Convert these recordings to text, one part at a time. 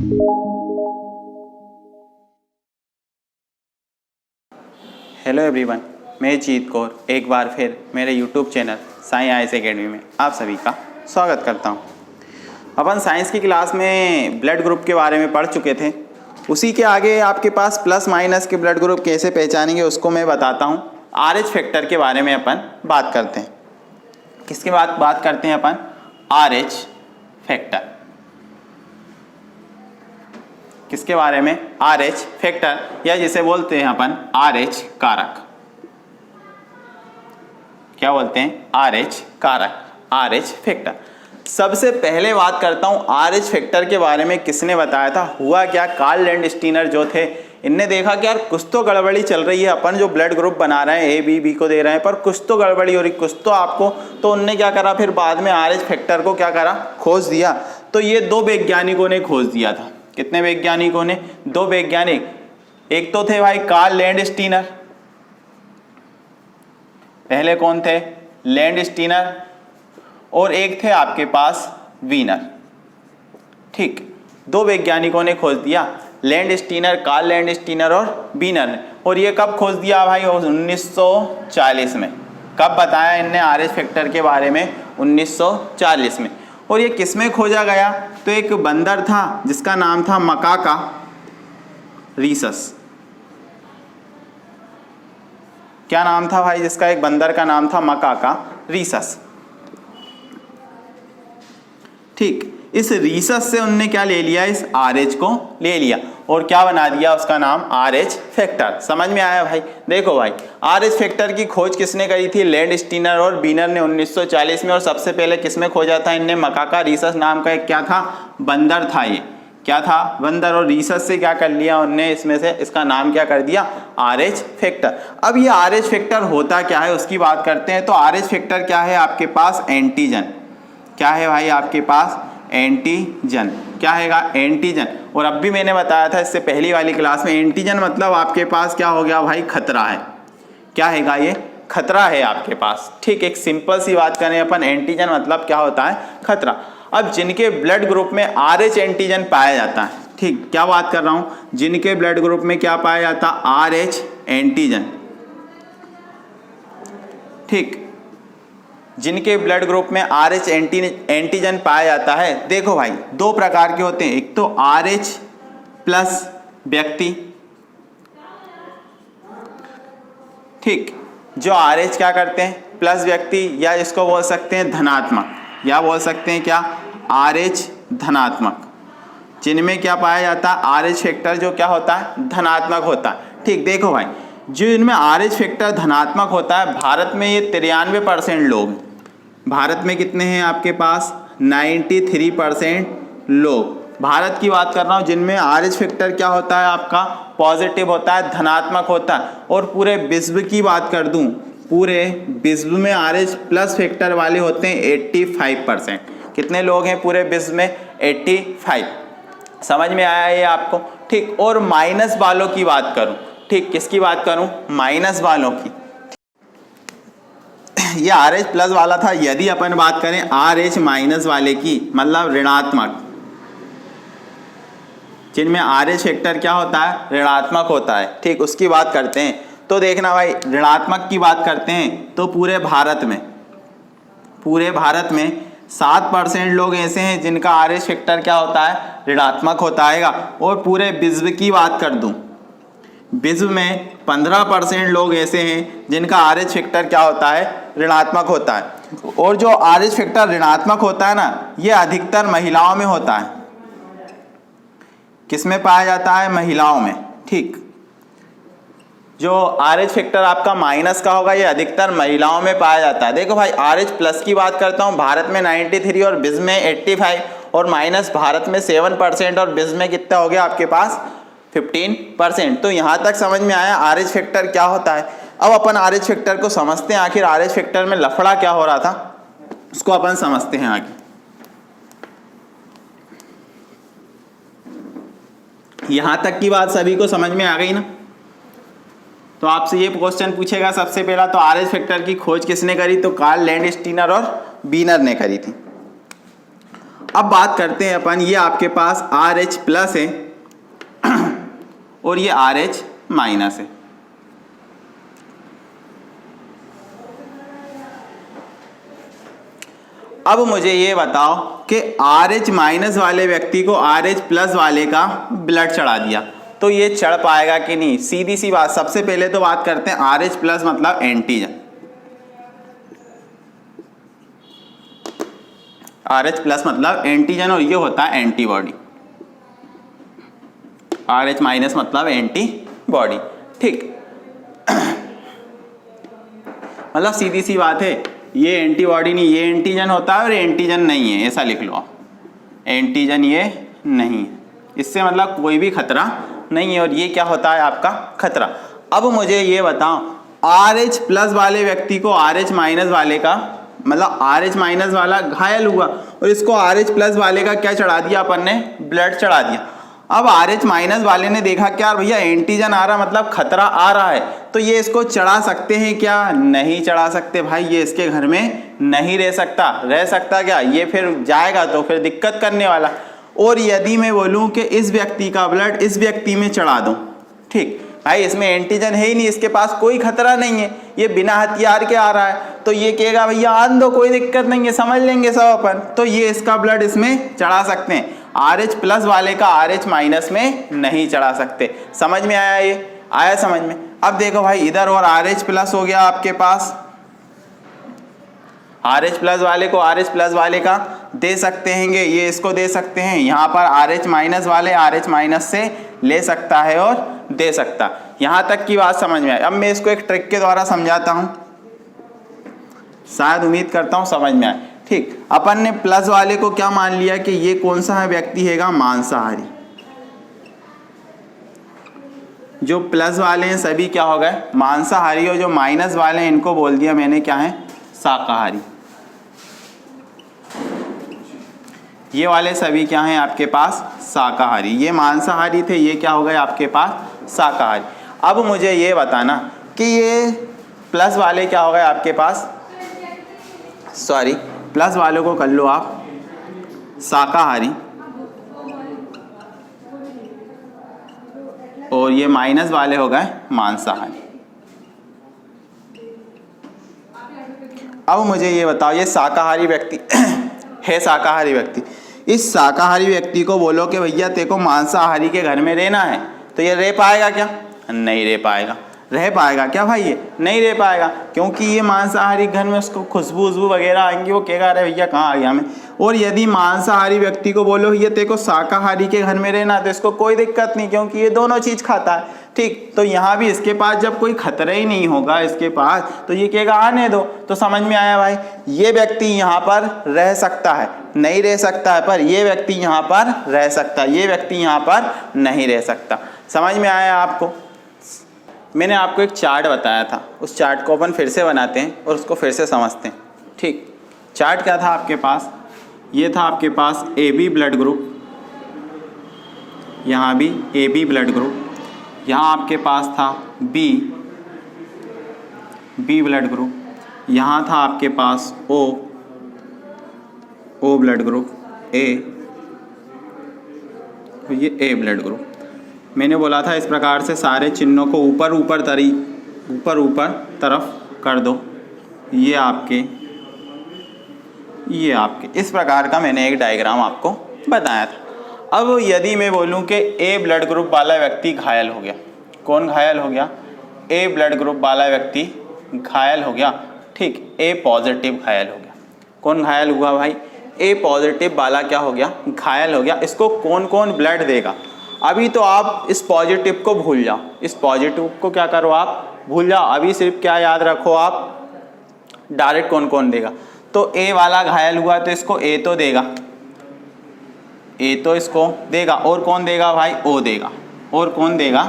Hello everyone, मैं जीत कौर एक बार फिर मेरे YouTube channel science IAS academy में आप सभी का स्वागत करता हूं। अपन साइंस की क्लास में ब्लड ग्रुप के बारे में पढ़ चुके थे। उसी के आगे आपके पास प्लस माइनस के ब्लड ग्रुप कैसे पहचानेंगे उसको मैं बताता हूं। आरएच फैक्टर के बारे में अपन बात करते हैं। किसके बात करते हैं अपन? RH factor. किसके बारे में? आरएच फैक्टर, या जिसे बोलते हैं अपन आरएच कारक। क्या बोलते हैं? आरएच कारक, आरएच फैक्टर। सबसे पहले बात करता हूं आरएच फैक्टर के बारे में। किसने बताया था? हुआ क्या, कार्ल लैंडस्टीनर जो थे, इनने देखा कि यार कुछ तो गड़बड़ी चल रही है। अपन जो ब्लड ग्रुप बना रहे हैं ए बी को दे रहे हैं, पर कुछ तो गड़बड़ी हो रही, कुछ तो आपको। तो उनने क्या करा, फिर बाद में आरएच फैक्टर को क्या करा, खोज दिया। तो ये दो वैज्ञानिकों ने खोज दिया था। कितने वैज्ञानिकों ने? दो वैज्ञानिक। एक तो थे भाई कार्ल लैंडस्टीनर। पहले कौन थे? लैंडस्टीनर। और एक थे आपके पास वीनर। ठीक, दो वैज्ञानिकों ने खोज दिया, लैंडस्टीनर, कार्ल लैंडस्टीनर और वीनर ने। और ये कब खोज दिया भाई? 1940 में। कब बताया इनने आरएच फैक्टर के बारे में? 1940 में। और ये किसमें खोजा गया? तो एक बंदर था जिसका नाम था मकाका रीसस। क्या नाम था भाई जिसका? एक बंदर का नाम था मकाका रीसस। ठीक, इस रीसस से उनने क्या ले लिया? इस आरएच को ले लिया और क्या बना दिया? उसका नाम आरएच फैक्टर। समझ में आया भाई? देखो भाई, आरएच फैक्टर की खोज किसने करी थी? लैंडस्टीनर और वीनर ने 1940 में। और सबसे पहले किसमें खोजा था इनने? मकाका रीसस नाम का एक क्या था? बंदर था। ये क्या था? बंदर। और रीसस से क्या कर लिया उनने? इसमें से इसका नाम क्या कर दिया? RH factor. अब ये आरएच फैक्टर होता क्या है उसकी बात करते हैं। तो आरएच फैक्टर क्या है? आपके पास एंटीजन। क्या है भाई? आपके पास एंटीजन। क्या है? एंटीजन। और अब भी मैंने बताया था इससे पहली वाली क्लास में, एंटीजन मतलब आपके पास क्या हो गया भाई? खतरा है। क्या हैगा? ये खतरा है आपके पास। ठीक, एक सिंपल सी बात करें अपन, एंटीजन मतलब क्या होता है? खतरा। अब जिनके ब्लड ग्रुप में आरएच एंटीजन पाया जाता है, ठीक, क्या बात कर रहा हूं, जिनके ब्लड ग्रुप में क्या पाया जाता? RH antigen. ठीक, जिनके ब्लड ग्रुप में आरएच एंटीजन पाया जाता है, देखो भाई दो प्रकार के होते हैं। एक तो आरएच प्लस व्यक्ति। ठीक, जो आरएच क्या करते हैं? प्लस व्यक्ति, या इसको बोल सकते हैं धनात्मक, या बोल सकते हैं क्या? आरएच धनात्मक। जिनमें क्या पाया जाता है? आरएच फैक्टर जो क्या होता है? धनात्मक होता है। ठीक, देखो भाई, जो इनमें आरएच फैक्टर धनात्मक होता है, भारत में ये 93% लोग। भारत में कितने हैं आपके पास? 93% लोग। भारत की बात कर रहा हूँ जिनमें आरएच फैक्टर क्या होता है? आपका पॉजिटिव होता है, धनात्मक होता है। और पूरे विश्व की बात कर दूं, पूरे विश्व में आरएच प्लस फैक्टर वाले होते हैं 85%। कितने लोग हैं पूरे विश्व में? 85। समझ में आया ये आपको? ठीक, और माइनस वालों की बात करूं, ठीक, किसकी बात करूं? माइनस वालों की। ये आरएच प्लस वाला था। यदि अपन बात करें आरएच माइनस वाले की, मतलब ऋणात्मक, जिनमें आरएच फैक्टर क्या होता है? ऋणात्मक होता है। ठीक, उसकी बात करते हैं। तो देखना भाई, ऋणात्मक की बात करते हैं तो पूरे भारत में 7% लोग ऐसे हैं जिनका आरएच फैक्टर क्या होता है? ऋणात्मक होता है। और पूरे विश्व की बात कर दूं, विश्व में 15% लोग ऐसे हैं जिनका आरएच फैक्टर क्या होता है? ऋणात्मक होता है। और जो आरएच फैक्टर ऋणात्मक होता है ना, ये अधिकतर महिलाओं में होता है। किसमें पाया जाता है? महिलाओं में। ठीक, जो आरएच फैक्टर आपका माइनस का होगा, ये अधिकतर महिलाओं में पाया जाता है। देखो भाई, आरएच प्लस की बात करता हूँ, भारत में 93 और विश्व में 85, और माइनस भारत में 7% और विश्व में कितना हो गया आपके पास? 15%। तो यहाँ तक समझ में आया आरएच फैक्टर क्या होता है। अब अपन आरएच फैक्टर को समझते हैं, आखिर आरएच फैक्टर में लफड़ा क्या हो रहा था उसको अपन समझते हैं आगे। यहाँ तक की बात सभी को समझ में आ गई ना? तो आपसे ये क्वेश्चन पूछेगा सबसे पहला, तो आरएच फैक्टर की खोज किसने करी? तो कार्ल लैंडस्टीनर और वीनर ने करी थी। अब बात करते हैं अपन, ये आपके पास RH प्लस है और ये RH माइनस है। अब मुझे ये बताओ कि RH माइनस वाले व्यक्ति को RH प्लस वाले का ब्लड चढ़ा दिया तो ये चढ़ पाएगा कि नहीं? सीधी सी बात, सबसे पहले तो बात करते हैं RH प्लस मतलब एंटीजन। RH प्लस मतलब एंटीजन और ये होता है एंटीबॉडी। RH माइनस मतलब एंटीबॉडी, ठीक। मतलब सीधी सी बात है, ये एंटीबॉडी नहीं, ये एंटीजन होता है और एंटीजन नहीं है, ऐसा लिख लो आप। एंटीजन ये नहीं है, इससे मतलब कोई भी खतरा नहीं है और ये क्या होता है आपका खतरा। अब मुझे ये बताओ, RH प्लस वाले व्यक्ति को RH माइनस वाले का मतलब RH माइनस वाला घायल हुआ और इसको RH प्लस वाले का क्या चढ़ा दिया अपन ने? ब्लड चढ़ा दिया। अब RH माइनस वाले ने देखा क्या भैया एंटीजन आ रहा मतलब खतरा आ रहा है, तो ये इसको चढ़ा सकते हैं क्या? नहीं चढ़ा सकते भाई, ये इसके घर में नहीं रह सकता। रह सकता क्या? ये फिर जाएगा तो फिर दिक्कत करने वाला। और यदि मैं बोलूं कि इस व्यक्ति का ब्लड इस व्यक्ति में चढ़ा दूं, ठीक भाई, इसमें एंटीजन है ही नहीं, इसके पास कोई खतरा नहीं है, ये बिना हथियार के आ रहा है, तो ये कहेगा भैया आन दो, कोई दिक्कत नहीं है, समझ लेंगे सब अपन, तो ये इसका ब्लड इसमें चढ़ा सकते हैं। RH प्लस वाले का RH माइनस में नहीं चढ़ा सकते। समझ में आया? ये आया समझ में? अब देखो भाई, इधर और RH प्लस हो गया आपके पास, RH प्लस वाले को RH प्लस वाले का दे सकते हैं, ये इसको दे सकते हैं। यहाँ पर RH माइनस वाले RH माइनस से ले सकता है और दे सकता। यहाँ तक की बात समझ में आई। अब मैं इसको एक ट्रिक के द्वारा समझाता हूँ, शायद उम्मीद करता हूँ समझ में आए। ठीक, अपन ने प्लस वाले को क्या मान लिया कि ये कौन सा है व्यक्ति हैगा? मांसाहारी। जो प्लस वाले हैं सभी क्या हो गए? मांसाहारी। और जो माइनस वाले हैं इनको बोल दिया मैंने क्या है? शाकाहारी। ये वाले सभी क्या हैं आपके पास? शाकाहारी। ये मांसाहारी थे, ये क्या हो गए आपके पास? शाकाहारी। अब मुझे ये बताना कि ये प्लस वाले क्या हो गए आपके पास? सॉरी, प्लस वालों को कर लो आप शाकाहारी और ये माइनस वाले हो गए मांसाहारी। अब मुझे ये बताओ, ये शाकाहारी व्यक्ति है, शाकाहारी व्यक्ति, इस शाकाहारी व्यक्ति को बोलो कि भैया तेरे को मांसाहारी के घर में रहना है, तो ये रह पाएगा क्या? नहीं रह पाएगा। रह पाएगा क्या भाई? ये नहीं रह पाएगा, क्योंकि ये मांसाहारी घर में उसको खुशबू वगैरह आएंगी, वो कहेगा अरे भैया कहाँ आ गया मैं। और यदि मांसाहारी व्यक्ति को बोलो ये तेरे को शाकाहारी के घर में रहना, तो इसको कोई दिक्कत नहीं, क्योंकि ये दोनों चीज़ खाता है। ठीक, तो यहाँ भी इसके पास जब कोई खतरा ही नहीं होगा इसके पास, तो ये कहेगा आने दो। तो समझ में आया भाई, ये व्यक्ति यहाँ पर रह सकता है, नहीं रह सकता है, पर ये व्यक्ति यहाँ पर रह सकता है, ये व्यक्ति यहाँ पर नहीं रह सकता। समझ में आया आपको? मैंने आपको एक चार्ट बताया था, उस चार्ट को अपन फिर से बनाते हैं और उसको फिर से समझते हैं। ठीक, चार्ट क्या था आपके पास? ये था आपके पास AB ब्लड ग्रुप, यहाँ भी AB ब्लड ग्रुप, यहाँ आपके पास था B ब्लड ग्रुप, यहाँ था आपके पास O ब्लड ग्रुप, A, ये A ब्लड ग्रुप। मैंने बोला था इस प्रकार से सारे चिन्हों को ऊपर ऊपर तरफ कर दो, ये आपके इस प्रकार का मैंने एक डायग्राम आपको बताया था। अब यदि मैं बोलूं कि A ब्लड ग्रुप वाला व्यक्ति घायल हो गया, कौन घायल हो गया? A ब्लड ग्रुप वाला व्यक्ति घायल हो गया। ठीक, A पॉजिटिव घायल हो गया। कौन घायल हुआ भाई? A पॉजिटिव वाला क्या हो गया? घायल हो गया। इसको कौन कौन ब्लड देगा? अभी तो आप इस पॉजिटिव को भूल जाओ, इस पॉजिटिव को क्या करो आप? भूल जाओ। अभी सिर्फ क्या याद रखो आप? डायरेक्ट कौन कौन देगा। तो A वाला घायल हुआ तो इसको A तो देगा, A तो इसको देगा, और कौन देगा भाई? O देगा, और कौन देगा?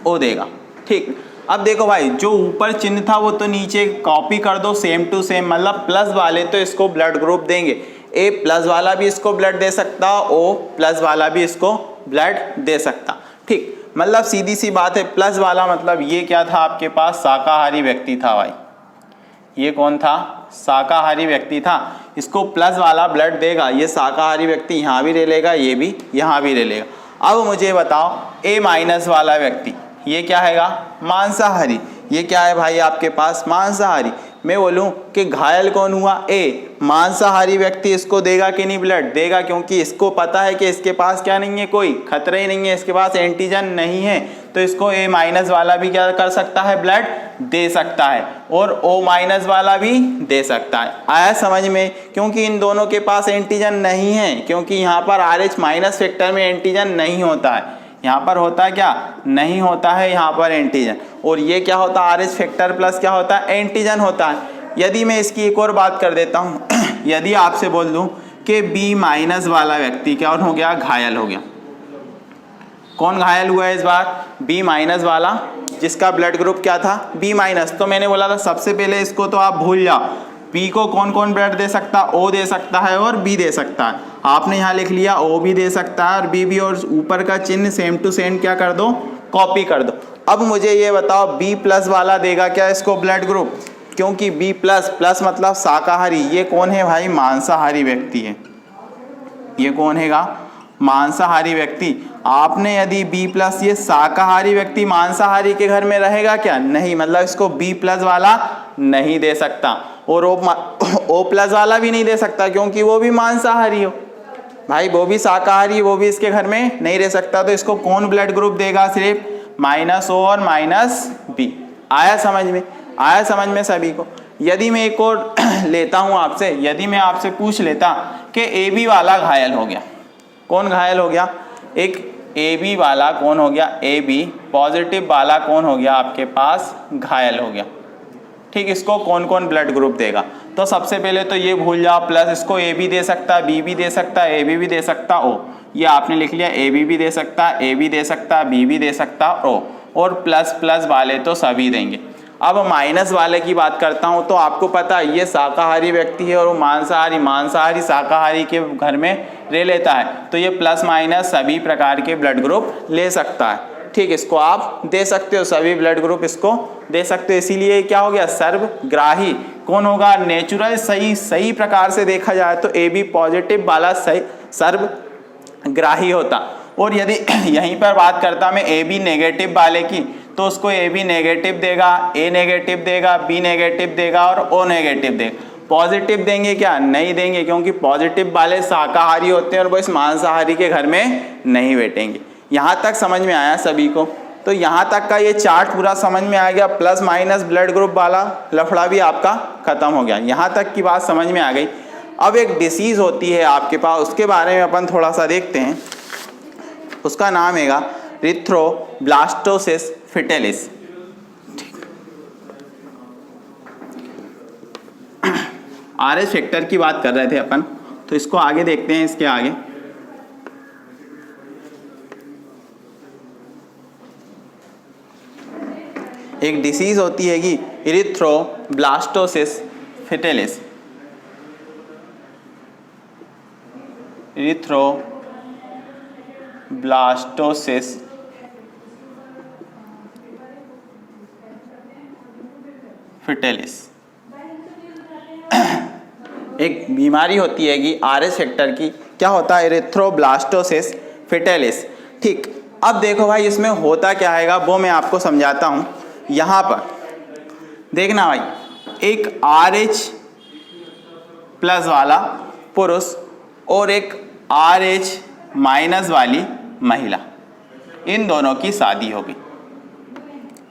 O देगा। ठीक, अब देखो भाई, जो ऊपर चिन्ह था वो तो नीचे कॉपी कर दो सेम टू सेम, मतलब प्लस वाले तो इसको ब्लड ग्रुप देंगे, A प्लस वाला भी इसको ब्लड दे सकता, O प्लस वाला भी इसको ब्लड दे सकता। ठीक, मतलब सीधी सी बात है, प्लस वाला मतलब ये क्या था आपके पास? शाकाहारी व्यक्ति था भाई। ये कौन था? शाकाहारी व्यक्ति था, इसको प्लस वाला ब्लड देगा, ये शाकाहारी व्यक्ति यहाँ भी ले लेगा, ये भी यहाँ भी ले लेगा। अब मुझे बताओ ए माइनस वाला व्यक्ति ये क्या हैगा, मांसाहारी, ये क्या है भाई आपके पास, मांसाहारी। मैं बोलूं कि घायल कौन हुआ, ए, मांसाहारी व्यक्ति इसको देगा कि नहीं, ब्लड देगा, क्योंकि इसको पता है कि इसके पास क्या नहीं है, कोई खतरा ही नहीं है, इसके पास एंटीजन नहीं है, तो इसको ए माइनस वाला भी क्या कर सकता है, ब्लड दे सकता है, और ओ माइनस वाला भी दे सकता है। आया समझ में, क्योंकि इन दोनों के पास एंटीजन नहीं है, क्योंकि यहाँ पर RH माइनस फैक्टर में एंटीजन नहीं होता है, यहाँ पर होता है क्या, नहीं होता है यहाँ पर एंटीजन, और ये क्या होता है, RH फैक्टर प्लस क्या होता है, एंटीजन होता है। यदि मैं इसकी एक और बात कर देता हूँ यदि आपसे बोल दूँ कि B माइनस वाला व्यक्ति क्या हो गया, घायल हो गया। कौन घायल हुआ है इस बार, B माइनस वाला, जिसका ब्लड ग्रुप क्या था, B माइनस। तो मैंने बोला था सबसे पहले इसको तो आप भूल जाओ, B को कौन कौन ब्लड दे सकता, O दे सकता है और B दे सकता है। आपने यहाँ लिख लिया O भी दे सकता है और B भी, और ऊपर का चिन्ह सेम टू सेम क्या कर दो, कॉपी कर दो। अब मुझे ये बताओ B प्लस वाला देगा क्या इसको ब्लड ग्रुप, क्योंकि B प्लस प्लस मतलब शाकाहारी, ये कौन है भाई, मांसाहारी व्यक्ति है, ये कौन हैगा, मांसाहारी व्यक्ति। आपने यदि B प्लस, ये शाकाहारी व्यक्ति मांसाहारी के घर में रहेगा क्या, नहीं, मतलब इसको B प्लस वाला नहीं दे सकता, और O प्लस वाला भी नहीं दे सकता, क्योंकि वो भी मांसाहारी हो भाई, वो भी शाकाहारी, वो भी इसके घर में नहीं रह सकता। तो इसको कौन ब्लड ग्रुप देगा, सिर्फ -O और -B। आया समझ में, आया समझ में सभी को। यदि मैं एक और लेता हूँ आपसे, यदि मैं आपसे पूछ लेता कि AB वाला घायल हो गया, कौन घायल हो गया, एक AB वाला कौन हो गया, AB पॉजिटिव वाला कौन हो गया आपके पास, घायल हो गया, ठीक, इसको कौन कौन ब्लड ग्रुप देगा। तो सबसे पहले तो ये भूल जाओ, प्लस इसको A भी दे सकता है, B भी दे सकता है, AB भी दे सकता, O, ये आपने लिख लिया, AB भी दे सकता है, A भी दे सकता है, B भी दे सकता, O, और प्लस प्लस वाले तो सभी देंगे। अब माइनस वाले की बात करता हूँ, तो आपको पता है ये शाकाहारी व्यक्ति है और वो मांसाहारी, मांसाहारी शाकाहारी के घर में रह लेता है, तो ये प्लस माइनस सभी प्रकार के ब्लड ग्रुप ले सकता है, ठीक, इसको आप दे सकते हो, सभी ब्लड ग्रुप इसको दे सकते हो। इसीलिए क्या हो गया, सर्वग्राही कौन होगा, नेचुरल, सही प्रकार से देखा जाए तो AB पॉजिटिव वाला सही सर्वग्राही होता। और यदि यहीं पर बात करता मैं AB नेगेटिव वाले की, तो उसको AB नेगेटिव देगा, A नेगेटिव देगा, B नेगेटिव देगा और O नेगेटिव देगा। पॉजिटिव देंगे क्या, नहीं देंगे, क्योंकि पॉजिटिव वाले शाकाहारी होते हैं और वो इस मांसाहारी के घर में नहीं बैठेंगे। यहाँ तक समझ में आया सभी को, तो यहाँ तक का ये चार्ट पूरा समझ में आ गया, प्लस माइनस ब्लड ग्रुप वाला लफड़ा भी आपका खत्म हो गया, यहाँ तक की बात समझ में आ गई। अब एक डिसीज़ होती है आपके पास, उसके बारे में अपन थोड़ा सा देखते हैं, उसका नाम हैगा इरिथ्रोब्लास्टोसिस फिटेलिस। RH फैक्टर की बात कर रहे थे अपन, तो इसको आगे देखते हैं, इसके आगे एक डिसीज होती है कि इरिथ्रोब्लास्टोसिस फिटेलिस, इरिथ्रोब्लास्टोसिस फिटेलिस एक बीमारी होती है कि RH फैक्टर की, क्या होता है, इरिथ्रोब्लास्टोसिस फिटेलिस, ठीक। अब देखो भाई इसमें होता क्या हैगा वो मैं आपको समझाता हूँ। यहाँ पर देखना भाई, एक RH प्लस वाला पुरुष और एक RH माइनस वाली महिला, इन दोनों की शादी हो गई।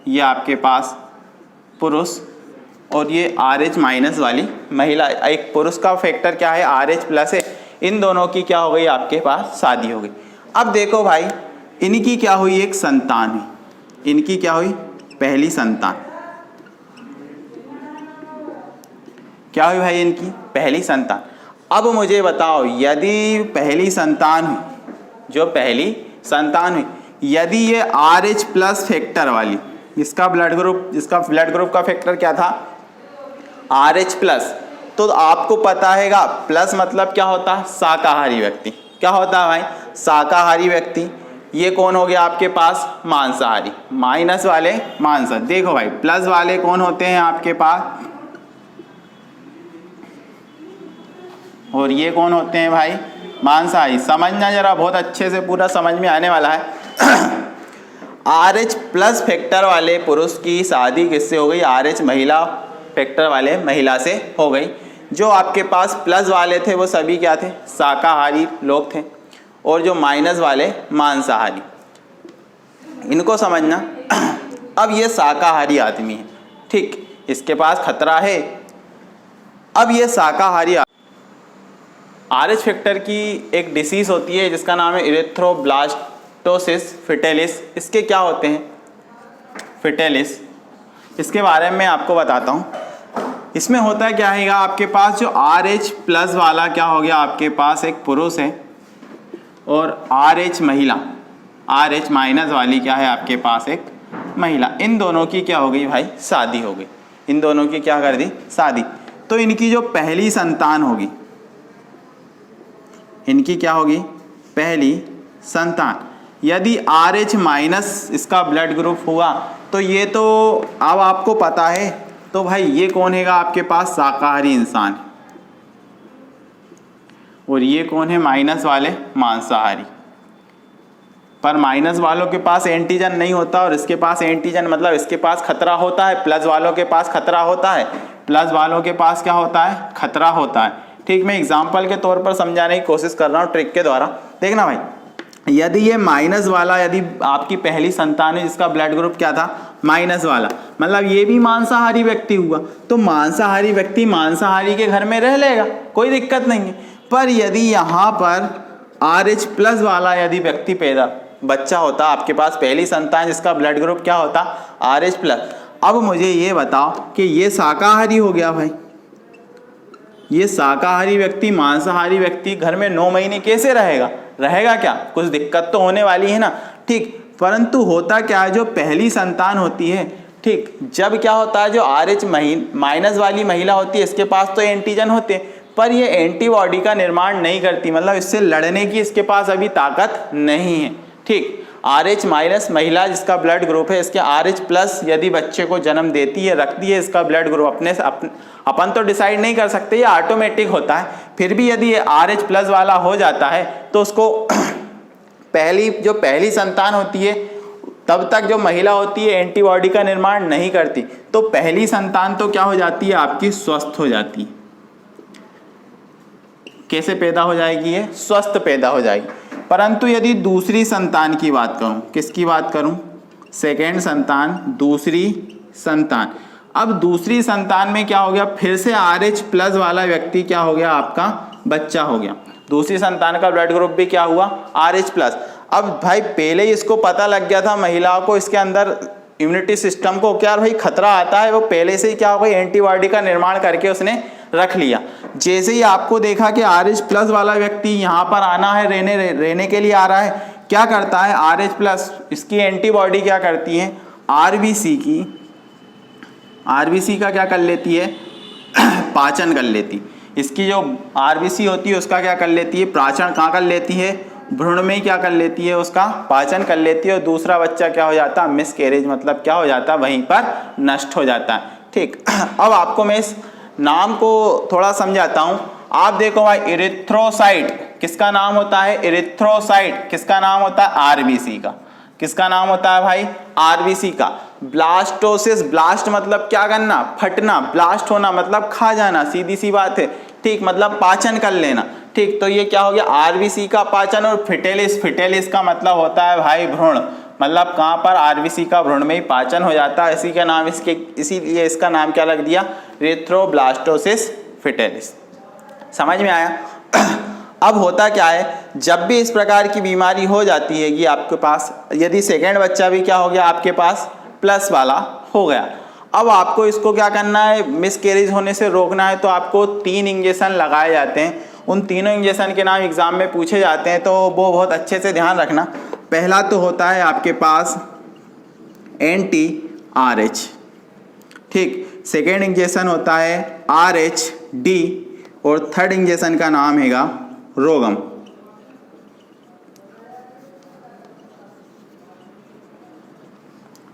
ये आपके पास पुरुष और ये RH माइनस वाली महिला, एक पुरुष का फैक्टर क्या है, RH प्लस है, इन दोनों की क्या हो गई आपके पास शादी हो गई। अब देखो भाई इनकी क्या हुई, एक संतान हुई, इनकी क्या हुई, पहली संतान, क्या हुई भाई, इनकी पहली संतान। अब मुझे बताओ यदि पहली संतान हुई, जो पहली संतान हुई, यदि ये RH प्लस फैक्टर वाली, जिसका ब्लड ग्रुप का फैक्टर क्या था, RH प्लस, तो आपको पता हैगा प्लस मतलब क्या होता है, शाकाहारी व्यक्ति, क्या होता है भाई, शाकाहारी व्यक्ति। ये कौन हो गया आपके पास, मांसाहारी, माइनस वाले मांसाहारी। देखो भाई प्लस वाले कौन होते हैं आपके पास, और ये कौन होते हैं भाई, मांसाहारी। समझना जरा, बहुत अच्छे से पूरा समझ में आने वाला है। RH प्लस फैक्टर वाले पुरुष की शादी किससे हो गई, RH महिला फैक्टर वाले महिला से हो गई। जो आपके पास प्लस वाले थे वो सभी क्या थे, शाकाहारी लोग थे, और जो माइनस वाले मांसाहारी। इनको समझना। अब ये शाकाहारी आदमी है, ठीक, इसके पास खतरा है। अब ये शाकाहारी RH फैक्टर की एक डिसीज होती है जिसका नाम है इरेथ्रोब्लास्टोसिस फिटेलिस। इसके क्या होते हैं, फिटेलिस, इसके बारे में आपको बताता हूँ। इसमें होता है क्या है, आपके पास जो RH प्लस वाला क्या हो गया, आपके पास एक पुरुष है, और RH महिला, RH माइनस वाली क्या है, आपके पास एक महिला। इन दोनों की क्या हो गई भाई, शादी हो गई। इन दोनों की क्या कर दी, शादी। तो इनकी जो पहली संतान होगी, इनकी क्या होगी, पहली संतान, यदि RH माइनस इसका ब्लड ग्रुप हुआ तो ये तो अब आपको पता है, तो भाई ये कौन हैगा, आपके पास शाकाहारी इंसान, और ये कौन है, माइनस वाले मांसाहारी। पर माइनस वालों के पास एंटीजन नहीं होता और इसके पास एंटीजन, मतलब इसके पास खतरा होता है, प्लस वालों के पास खतरा होता है, प्लस वालों के पास क्या होता है, खतरा होता है। ठीक, मैं एग्जांपल के तौर पर समझाने की कोशिश कर रहा हूँ ट्रिक के द्वारा। देखना भाई, यदि ये माइनस वाला, यदि आपकी पहली संतान है जिसका ब्लड ग्रुप क्या था, माइनस वाला, मतलब ये भी मांसाहारी व्यक्ति हुआ, तो मांसाहारी व्यक्ति मांसाहारी के घर में रह लेगा, कोई दिक्कत नहीं है। पर यदि यहाँ पर RH प्लस वाला यदि व्यक्ति पैदा, बच्चा होता, आपके पास पहली संतान जिसका ब्लड ग्रुप क्या होता, RH प्लस। अब मुझे ये बताओ कि ये शाकाहारी हो गया भाई, ये शाकाहारी व्यक्ति मांसाहारी व्यक्ति घर में 9 महीने कैसे रहेगा, रहेगा क्या, कुछ दिक्कत तो होने वाली है ना। ठीक, परंतु होता क्या है, जो पहली संतान होती है, ठीक, जब क्या होता है, जो RH माइनस वाली महिला होती है, इसके पास तो एंटीजन होते हैं, पर ये एंटीबॉडी का निर्माण नहीं करती, मतलब इससे लड़ने की इसके पास अभी ताकत नहीं है। ठीक, RH माइनस महिला जिसका ब्लड ग्रुप है, इसके RH प्लस यदि बच्चे को जन्म देती है, रखती है, इसका ब्लड ग्रुप अपने से अपन तो डिसाइड नहीं कर सकते, ये ऑटोमेटिक होता है। फिर भी यदि ये RH प्लस वाला हो जाता है तो उसको पहली संतान होती है, तब तक जो महिला होती है एंटीबॉडी का निर्माण नहीं करती, तो पहली संतान तो क्या हो जाती है, आपकी स्वस्थ हो जाती है। कैसे पैदा हो जाएगी, ये स्वस्थ पैदा हो जाएगी। परंतु यदि दूसरी संतान की बात करूं, किसकी बात करूं, सेकेंड संतान, दूसरी संतान। अब दूसरी संतान में क्या हो गया, फिर से RH प्लस वाला व्यक्ति क्या हो गया, आपका बच्चा हो गया। दूसरी संतान का ब्लड ग्रुप भी क्या हुआ, RH प्लस। अब भाई पहले ही इसको पता लग गया था महिलाओं को, इसके अंदर इम्यूनिटी सिस्टम को क्या भाई खतरा आता है, वो पहले से ही क्या हो गई, एंटीबॉडी का निर्माण करके उसने रख लिया। जैसे ही आपको देखा कि RH प्लस वाला व्यक्ति यहाँ पर आना है, रहने के लिए आ रहा है, क्या करता है, RH प्लस इसकी एंटीबॉडी क्या करती है, RBC का क्या कर लेती है, पाचन कर लेती। इसकी जो RBC होती है उसका क्या कर लेती है, पाचन कहाँ कर लेती है, भ्रूण में ही क्या कर लेती है, उसका पाचन कर लेती है, और दूसरा बच्चा क्या हो जाता है, मिसकैरेज, मतलब क्या हो जाता है, वहीं पर नष्ट हो जाता है। ठीक, अब आपको मैं इस नाम को थोड़ा समझाता हूं। आप देखो भाई, इरिथ्रोसाइट किसका नाम होता है, इरिथ्रोसाइट किसका नाम होता है, RBC का। किसका नाम होता है भाई, RBC का। ब्लास्टोसिस, ब्लास्ट मतलब क्या करना, फटना, ब्लास्ट होना मतलब खा जाना, सीधी सी बात है। ठीक, मतलब पाचन कर लेना। ठीक, तो ये क्या हो गया, RBC का पाचन। और फिटेलिस का मतलब होता है भाई भ्रूण, मतलब कहाँ पर, RBC का भ्रूण में ही पाचन हो जाता है। इसी का नाम इसीलिए इसका नाम क्या लग दिया, इरिथ्रोब्लास्टोसिस फिटेलिस। समझ में आया। अब होता क्या है, जब भी इस प्रकार की बीमारी हो जाती है कि आपके पास, यदि सेकेंड बच्चा भी क्या हो गया, आपके पास प्लस वाला हो गया, अब आपको इसको क्या करना है, मिसकैरेज होने से रोकना है, तो आपको 3 इंजेक्शन लगाए जाते हैं। उन तीनों इंजेक्शन के नाम एग्जाम में पूछे जाते हैं, तो वो बहुत अच्छे से ध्यान रखना। पहला तो होता है आपके पास anti-RH, ठीक, सेकेंड इंजेक्शन होता है RHD, और थर्ड इंजेक्शन का नाम हैगा रोगम।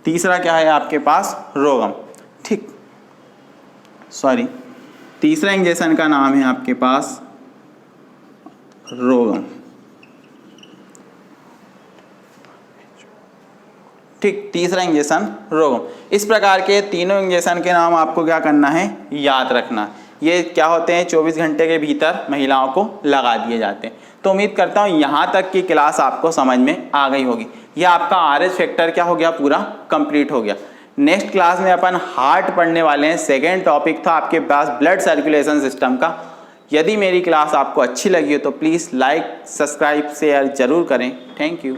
तीसरा क्या है आपके पास, रोगम। ठीक, सॉरी, तीसरा इंजेक्शन का नाम है आपके पास रोगम। ठीक, तीसरा इंजेक्शन रोगम। इस प्रकार के तीनों इंजेक्शन के नाम आपको क्या करना है, याद रखना। ये क्या होते हैं, 24 घंटे के भीतर महिलाओं को लगा दिए जाते हैं। तो उम्मीद करता हूँ यहाँ तक की क्लास आपको समझ में आ गई होगी। ये आपका RH फैक्टर क्या हो गया, पूरा कंप्लीट हो गया। नेक्स्ट क्लास में अपन हार्ट पढ़ने वाले हैं। सेकेंड टॉपिक था आपके पास ब्लड सर्कुलेशन सिस्टम का। यदि मेरी क्लास आपको अच्छी लगी हो तो प्लीज़ लाइक, सब्सक्राइब, शेयर जरूर करें। Thank you.